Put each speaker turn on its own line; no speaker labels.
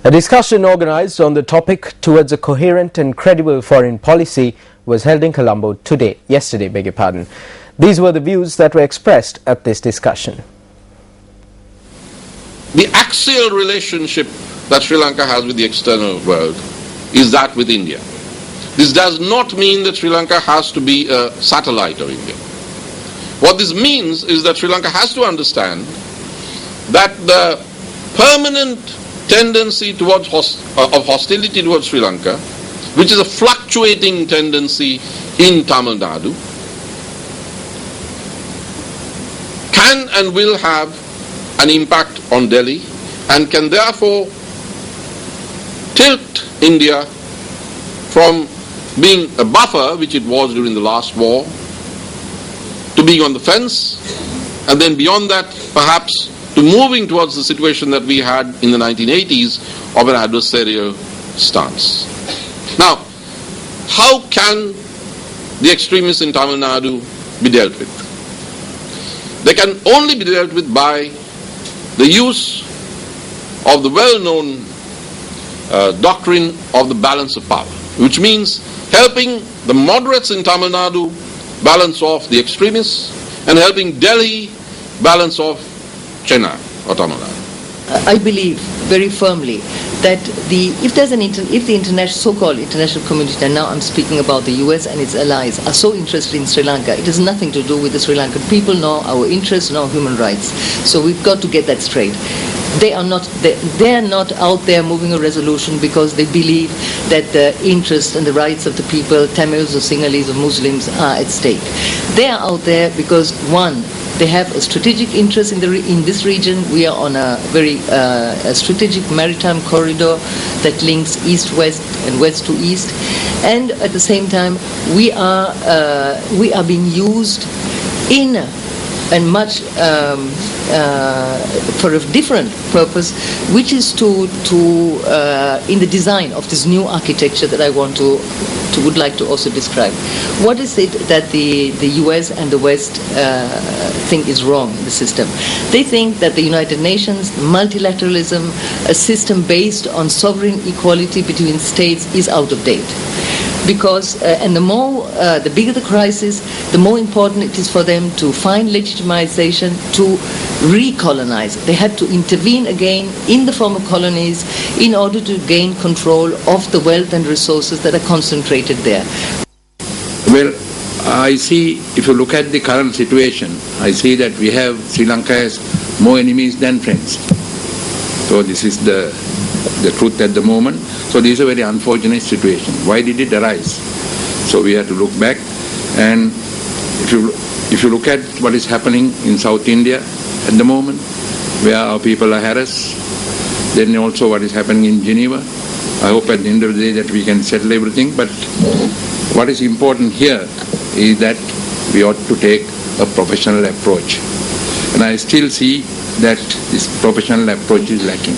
A discussion organized on the topic towards a coherent and credible foreign policy was held in Colombo yesterday. These were the views that were expressed at this discussion.
The axial relationship that Sri Lanka has with the external world is that with India. This does not mean that Sri Lanka has to be a satellite of India. What this means is that Sri Lanka has to understand that the permanent tendency towards hostility towards Sri Lanka, which is a fluctuating tendency in Tamil Nadu, can and will have an impact on Delhi and can therefore tilt India from being a buffer, which it was during the last war, to being on the fence, and then beyond that, perhaps, to moving towards the situation that we had in the 1980s of an adversarial stance. Now, how can the extremists in Tamil Nadu be dealt with? They can only be dealt with by the use of the well-known doctrine of the balance of power, which means helping the moderates in Tamil Nadu balance off the extremists and helping Delhi balance off Chennai or Tamil Nadu.
I believe very firmly that if the international, so-called international community, and now I'm speaking about the US and its allies, are so interested in Sri Lanka, it has nothing to do with the Sri Lankan people, nor our interests, nor human rights. So we've got to get that straight. They are not out there moving a resolution because they believe that the interests and the rights of the people, Tamils or Sinhalese or Muslims, are at stake. They are out there because, one, they have a strategic interest in this region. We are on a very strategic maritime corridor that links east-west and west-to-east, and at the same time, we are being used in and much for a different purpose, which is to in the design of this new architecture that I would like to also describe. What is it that the US and the West think is wrong in the system? They think that the United Nations, multilateralism, a system based on sovereign equality between states is out of date. Because, and the bigger the crisis, the more important it is for them to find legitimization to recolonize. They had to intervene again in the former colonies in order to gain control of the wealth and resources that are concentrated there.
Well, I see, if you look at the current situation, I see that Sri Lanka has more enemies than friends. So this is the truth at the moment. So this is a very unfortunate situation. Why did it arise? So we have to look back, and if you look at what is happening in South India at the moment, where our people are harassed, then also what is happening in Geneva. I hope at the end of the day that we can settle everything, but what is important here is that we ought to take a professional approach. And I still see that this professional approach is lacking.